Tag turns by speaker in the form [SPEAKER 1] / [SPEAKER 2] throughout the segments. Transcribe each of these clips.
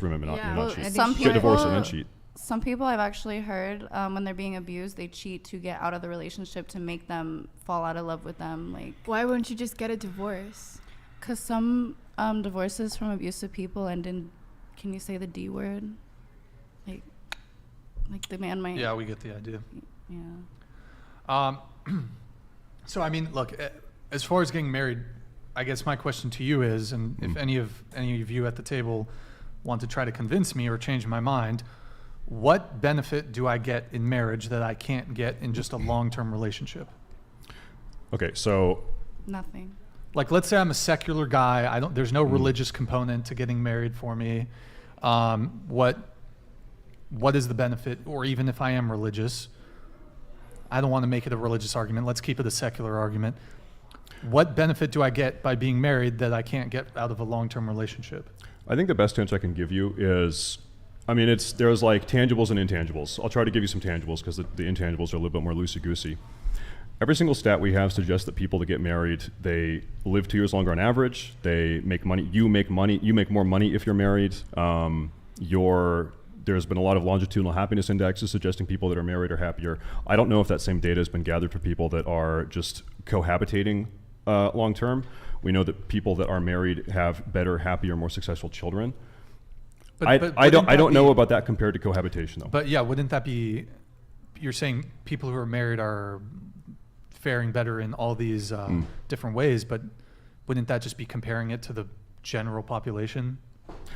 [SPEAKER 1] remember not,
[SPEAKER 2] Yeah.
[SPEAKER 1] not
[SPEAKER 2] Well,
[SPEAKER 1] cheat.
[SPEAKER 2] some
[SPEAKER 1] Get divorced and then
[SPEAKER 2] people-
[SPEAKER 1] cheat.
[SPEAKER 2] Some people I've actually heard when they're being abused, they cheat to get out of the relationship to make them fall out of love with them. Like,
[SPEAKER 3] Why wouldn't you just get a divorce?
[SPEAKER 2] because some divorces from abusive people end in, can you say the D word? Like the man might.
[SPEAKER 4] Yeah, we get the idea.
[SPEAKER 2] Yeah.
[SPEAKER 4] So I mean, look, as far as getting married, I guess my question to you is, and if any of you at the table want to try to convince me or change my mind, what benefit do I get in marriage that I can't get in just a long-term relationship?
[SPEAKER 1] Okay, so
[SPEAKER 2] Nothing.
[SPEAKER 4] Like, let's say I'm a secular guy. There's no religious component to getting married for me. What is the benefit? Or even if I am religious, I don't want to make it a religious argument. Let's keep it a secular argument. What benefit do I get by being married that I can't get out of a long-term relationship?
[SPEAKER 1] I think the best answer I can give you is, I mean, there's like tangibles and intangibles. I'll try to give you some tangibles because the intangibles are a little bit more loosey-goosey. Every single stat we have suggests that people that get married, they live 2 years longer on average. They make money. You make more money if you're married. There's been a lot of longitudinal happiness indexes suggesting people that are married are happier. I don't know if that same data has been gathered for people that are just cohabitating long term. We know that people that are married have better, happier, more successful children. I don't know about that compared to cohabitation though.
[SPEAKER 4] But yeah, wouldn't that be, you're saying people who are married are faring better in all these different ways, but wouldn't that just be comparing it to the general population?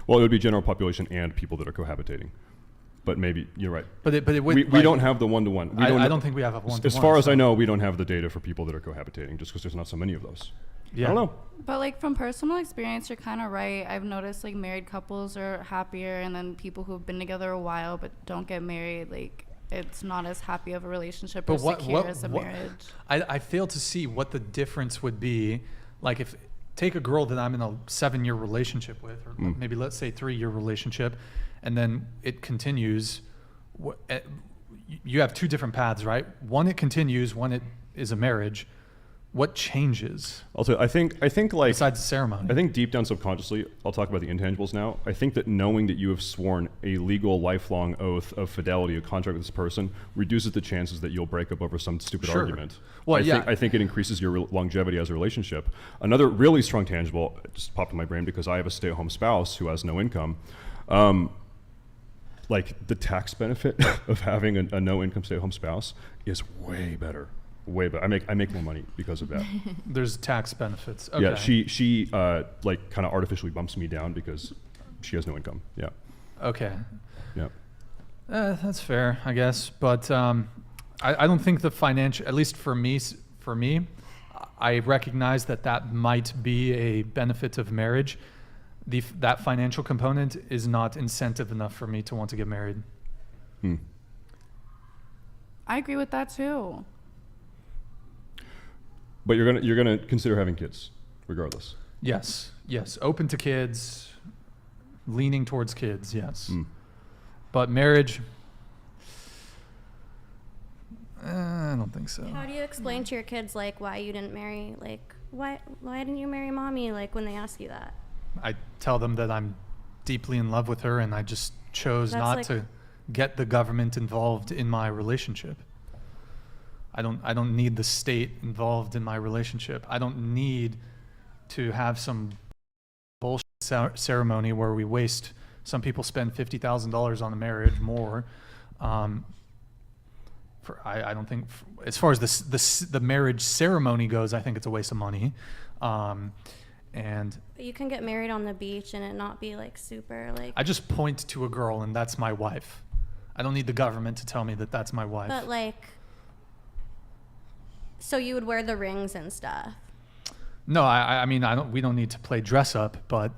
[SPEAKER 1] Well, it would be general population and people that are cohabitating. But maybe you're right.
[SPEAKER 4] But it would.
[SPEAKER 1] We don't have the one-to-one.
[SPEAKER 4] I don't think we have a one-to-one.
[SPEAKER 1] As far as I know, we don't have the data for people that are cohabitating, just because there's not so many of those.
[SPEAKER 4] Yeah.
[SPEAKER 1] I don't know.
[SPEAKER 2] But like from personal experience, you're kind of right. I've noticed like married couples are happier, and then people who've been together a while but don't get married, like it's not as happy of a relationship or secure as a marriage.
[SPEAKER 4] I fail to see what the difference would be. Like if take a girl that I'm in a 7-year relationship with, or maybe let's say 3-year relationship, and then it continues. You have 2 different paths, right? One, it continues. One, it is a marriage. What changes?
[SPEAKER 1] Also, I think like
[SPEAKER 4] besides the ceremony.
[SPEAKER 1] I think deep down subconsciously, I'll talk about the intangibles now. I think that knowing that you have sworn a legal lifelong oath of fidelity, a contract with this person, reduces the chances that you'll break up over some stupid argument.
[SPEAKER 4] Well,
[SPEAKER 1] I think it increases your longevity as a relationship. Another really strong tangible just popped in my brain because I have a stay-at-home spouse who has no income. Like the tax benefit of having a no-income stay-at-home spouse is way better. Way better. I make more money because of that.
[SPEAKER 4] There's tax benefits. Okay.
[SPEAKER 1] Yeah, she like kind of artificially bumps me down because she has no income. Yeah.
[SPEAKER 4] Okay.
[SPEAKER 1] Yeah.
[SPEAKER 4] That's fair, I guess. But I don't think the financial, at least for me, I recognize that might be a benefit of marriage. That financial component is not incentive enough for me to want to get married.
[SPEAKER 2] I agree with that too.
[SPEAKER 1] But you're gonna consider having kids, regardless.
[SPEAKER 4] Yes. Open to kids, leaning towards kids. Yes. But marriage, I don't think so.
[SPEAKER 5] How do you explain to your kids like why you didn't marry? Like why didn't you marry mommy? Like when they ask you that.
[SPEAKER 4] I tell them that I'm deeply in love with her, and I just chose not to get the government involved in my relationship. I don't need the state involved in my relationship. I don't need to have some bullshit ceremony where we waste. Some people spend $50,000 on a marriage more. I don't think, as far as the marriage ceremony goes, I think it's a waste of money. But
[SPEAKER 5] you can get married on the beach and it not be like super like.
[SPEAKER 4] I just point to a girl and that's my wife. I don't need the government to tell me that that's my wife.
[SPEAKER 5] But like. So you would wear the rings and stuff?
[SPEAKER 4] No, I mean, we don't need to play dress up, but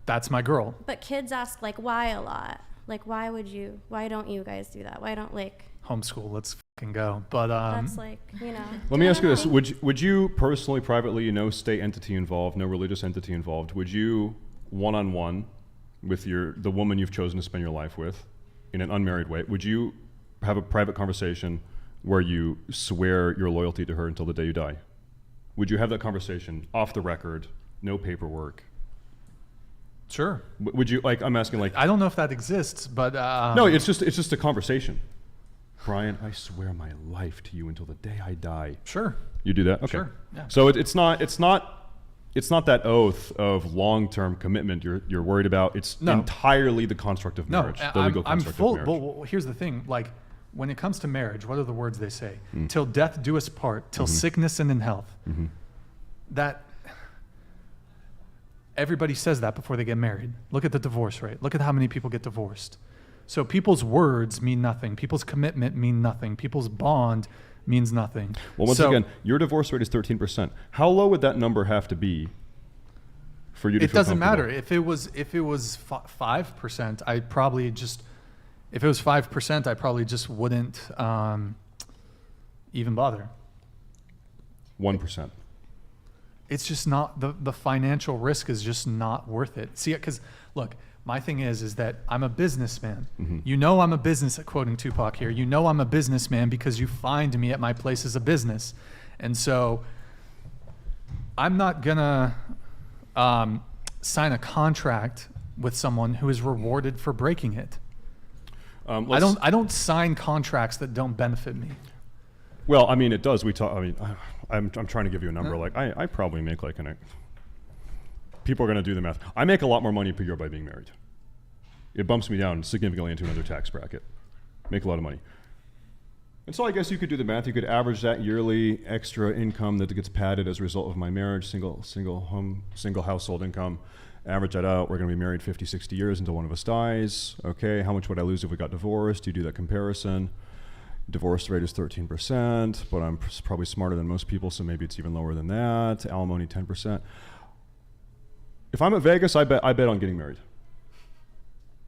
[SPEAKER 4] that's my girl.
[SPEAKER 5] But kids ask like why a lot. Like why don't you guys do that? Why don't like
[SPEAKER 4] homeschool, let's fucking go. But
[SPEAKER 5] that's like, you know.
[SPEAKER 1] Let me ask you this. Would you personally, privately, no state entity involved, no religious entity involved, would you one-on-one with the woman you've chosen to spend your life with in an unmarried way, would you have a private conversation where you swear your loyalty to her until the day you die? Would you have that conversation off the record, no paperwork?
[SPEAKER 4] Sure.
[SPEAKER 1] Would you like? I'm asking like.
[SPEAKER 4] I don't know if that exists, but
[SPEAKER 1] No, it's just a conversation. Brian, I swear my life to you until the day I die.
[SPEAKER 4] Sure.
[SPEAKER 1] You do that? Okay.
[SPEAKER 4] Sure. Yeah.
[SPEAKER 1] So it's not that oath of long-term commitment you're worried about. It's entirely the construct of marriage, the legal construct of marriage.
[SPEAKER 4] Well, here's the thing. Like, when it comes to marriage, what are the words they say? Till death do us part, till sickness and in health. That everybody says that before they get married. Look at the divorce rate. Look at how many people get divorced. So people's words mean nothing. People's commitment mean nothing. People's bond means nothing.
[SPEAKER 1] Well, once again, your divorce rate is 13%. How low would that number have to be for you to feel
[SPEAKER 4] comfortable? It doesn't matter. If it was 5%, I'd probably just. If it was 5%, I probably just wouldn't even bother.
[SPEAKER 1] 1%.
[SPEAKER 4] It's just not the financial risk is just not worth it. See, because look. My thing is that I'm a businessman. You know I'm a quoting Tupac here. You know I'm a businessman because you find me at my place as a business. And so I'm not gonna sign a contract with someone who is rewarded for breaking it. I don't sign contracts that don't benefit me.
[SPEAKER 1] Well, I mean, it does. I'm trying to give you a number. Like I probably make like people are going to do the math. I make a lot more money per year by being married. It bumps me down significantly into another tax bracket. Make a lot of money. And so I guess you could do the math. You could average that yearly extra income that gets padded as a result of my marriage, single household income. Average that out. We're going to be married 50, 60 years until one of us dies. Okay, how much would I lose if we got divorced? You do that comparison. Divorce rate is 13%, but I'm probably smarter than most people, so maybe it's even lower than that. Alimony 10%. If I'm at Vegas, I bet on getting married.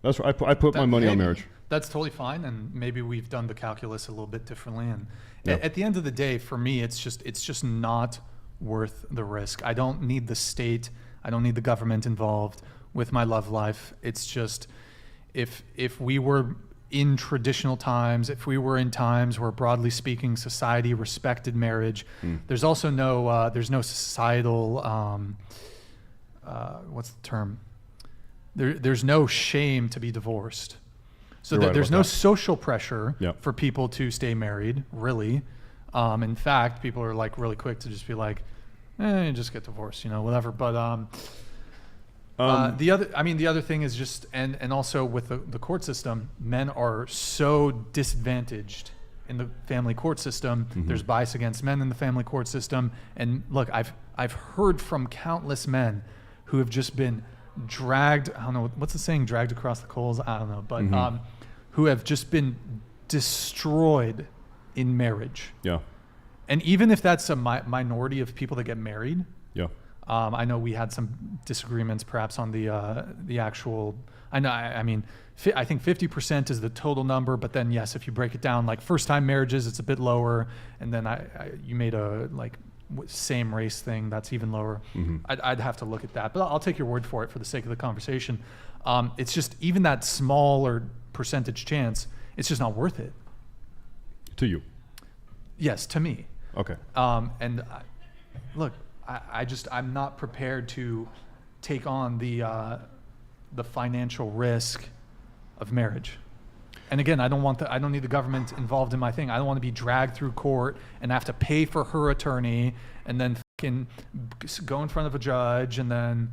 [SPEAKER 1] That's right. I put my money on marriage.
[SPEAKER 4] That's totally fine, and maybe we've done the calculus a little bit differently. And at the end of the day, for me, it's just not worth the risk. I don't need the state. I don't need the government involved with my love life. It's just if we were in traditional times, if we were in times where, broadly speaking, society respected marriage, there's also no societal what's the term? There's no shame to be divorced. So there's no social pressure for people to stay married, really. In fact, people are like really quick to just be like, just get divorced, whatever. But the other thing is just, and also with the court system, men are so disadvantaged in the family court system. There's bias against men in the family court system. And look, I've heard from countless men who have just been dragged, I don't know, what's the saying, dragged across the coals? I don't know, but who have just been destroyed in marriage. Yeah. And even if that's a minority of people that get married, I know we had some disagreements perhaps on the actual, I think 50% is the total number, but then yes, if you break it down, like first time marriages, it's a bit lower. And then you made a like same race thing, that's even lower. I'd have to look at that, but I'll take your word for it for the sake of the conversation. It's just even that smaller percentage chance, it's just not worth it.
[SPEAKER 1] To you?
[SPEAKER 4] Yes, to me.
[SPEAKER 1] Okay.
[SPEAKER 4] Look, I'm not prepared to take on the financial risk of marriage. And again, I don't need the government involved in my thing. I don't want to be dragged through court and have to pay for her attorney and then fucking go in front of a judge, and then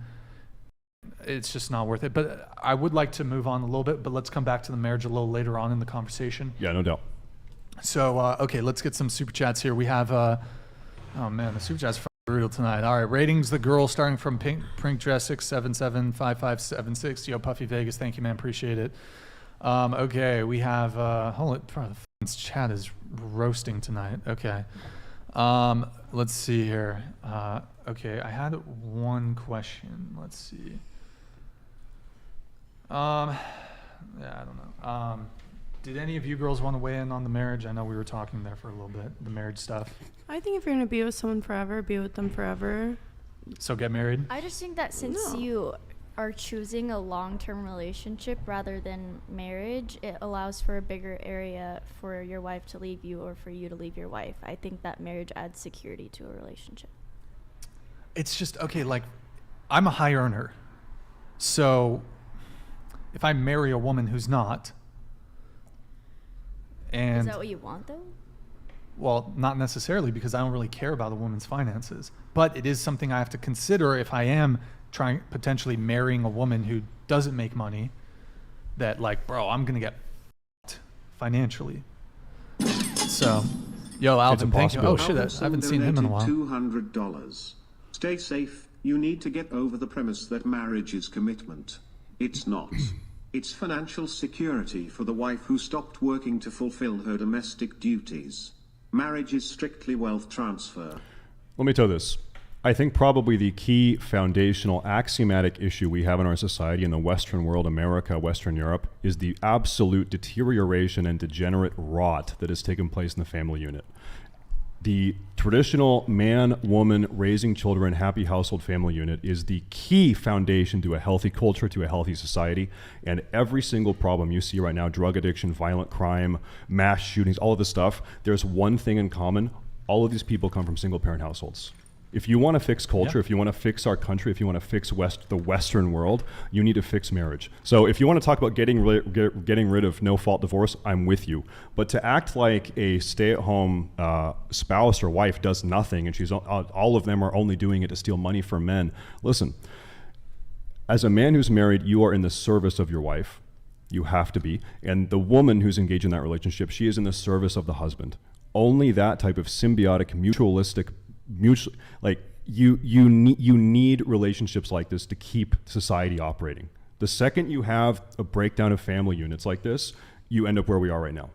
[SPEAKER 4] it's just not worth it. But I would like to move on a little bit, but let's come back to the marriage a little later on in the conversation.
[SPEAKER 1] Yeah, no doubt. So,
[SPEAKER 4] okay, let's get some super chats here. We have, oh man, the super chats are brutal tonight. All right, ratings, the girl starting from Pink Dress 6775576. Yo, Puffy Vegas, thank you, man, appreciate it. Okay, we have, hold it, the chat is roasting tonight. Okay. Let's see here. Okay, I had one question. Let's see. Yeah, I don't know. Did any of you girls want to weigh in on the marriage? I know we were talking there for a little bit, the marriage stuff.
[SPEAKER 3] I think if you're going to be with someone forever, be with them forever.
[SPEAKER 4] So get married?
[SPEAKER 6] I just think that since you are choosing a long-term relationship rather than marriage, it allows for a bigger area for your wife to leave you or for you to leave your wife. I think that marriage adds security to a relationship.
[SPEAKER 4] It's just, okay, like, I'm a high earner. So if I marry a woman who's not, and
[SPEAKER 6] Is that what you want though?
[SPEAKER 4] well, not necessarily, because I don't really care about a woman's finances, but it is something I have to consider if I am potentially marrying a woman who doesn't make money, that like, bro, I'm gonna get f***ed financially. So, yo, Alvin, thank you. Oh shit, I haven't seen him in a while.
[SPEAKER 7] $200. Stay safe. You need to get over the premise that marriage is commitment. It's not. It's financial security for the wife who stopped working to fulfill her domestic duties. Marriage is strictly wealth transfer.
[SPEAKER 1] Let me tell you this. I think probably the key foundational axiomatic issue we have in our society in the Western world, America, Western Europe, is the absolute deterioration and degenerate rot that has taken place in the family unit. The traditional man, woman, raising children, happy household family unit is the key foundation to a healthy culture, to a healthy society. And every single problem you see right now, drug addiction, violent crime, mass shootings, all of this stuff, there's one thing in common. All of these people come from single parent households. If you want to fix culture, if you want to fix our country, if you want to fix the Western world, you need to fix marriage. So if you want to talk about getting rid of no-fault divorce, I'm with you. But to act like a stay-at-home spouse or wife does nothing, and all of them are only doing it to steal money from men. Listen, as a man who's married, you are in the service of your wife. You have to be. And the woman who's engaged in that relationship, she is in the service of the husband. Only that type of symbiotic, mutualistic, you need relationships like this to keep society operating. The second you have a breakdown of family units like this, you end up where we are right now.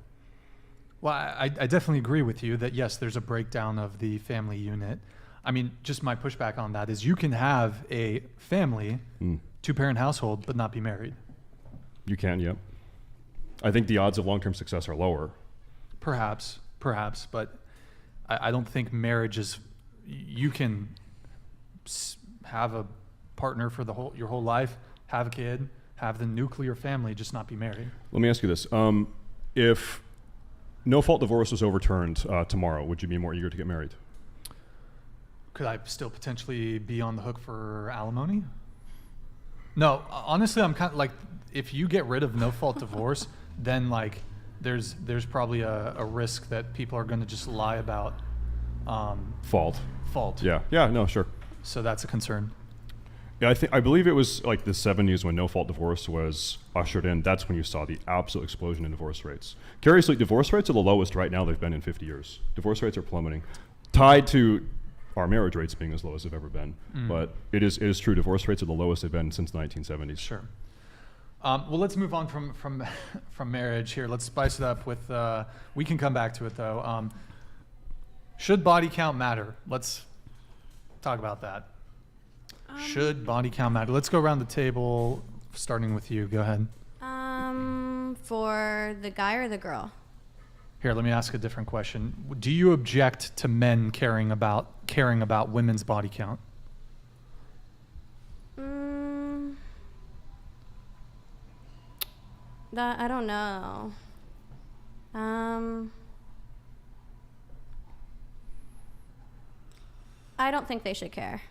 [SPEAKER 4] Well, I definitely agree with you that yes, there's a breakdown of the family unit. I mean, just my pushback on that is you can have a family, two-parent household, but not be married.
[SPEAKER 1] You can, yep. I think the odds of long-term success are lower.
[SPEAKER 4] Perhaps, but I don't think marriage is. You can have a partner for your whole life, have a kid, have the nuclear family, just not be married.
[SPEAKER 1] Let me ask you this. If no-fault divorce was overturned tomorrow, would you be more eager to get married?
[SPEAKER 4] Could I still potentially be on the hook for alimony? No, honestly, I'm kind of like, if you get rid of no-fault divorce, then like there's probably a risk that people are going to just lie about fault.
[SPEAKER 1] Yeah, no, sure.
[SPEAKER 4] So that's a concern.
[SPEAKER 1] Yeah, I believe it was like the 70s when no-fault divorce was ushered in. That's when you saw the absolute explosion in divorce rates. Curiously, divorce rates are the lowest right now they've been in 50 years. Divorce rates are plummeting, tied to our marriage rates being as low as they've ever been. But it is true. Divorce rates are the lowest they've been since the 1970s.
[SPEAKER 4] Sure. Well, let's move on from marriage here. Let's spice it up with. We can come back to it though. Should body count matter? Let's talk about that. Should body count matter? Let's go around the table, starting with you. Go ahead.
[SPEAKER 5] For the guy or the girl?
[SPEAKER 4] Here, let me ask a different question. Do you object to men caring about women's body count?
[SPEAKER 5] That I don't know. I don't think they should care.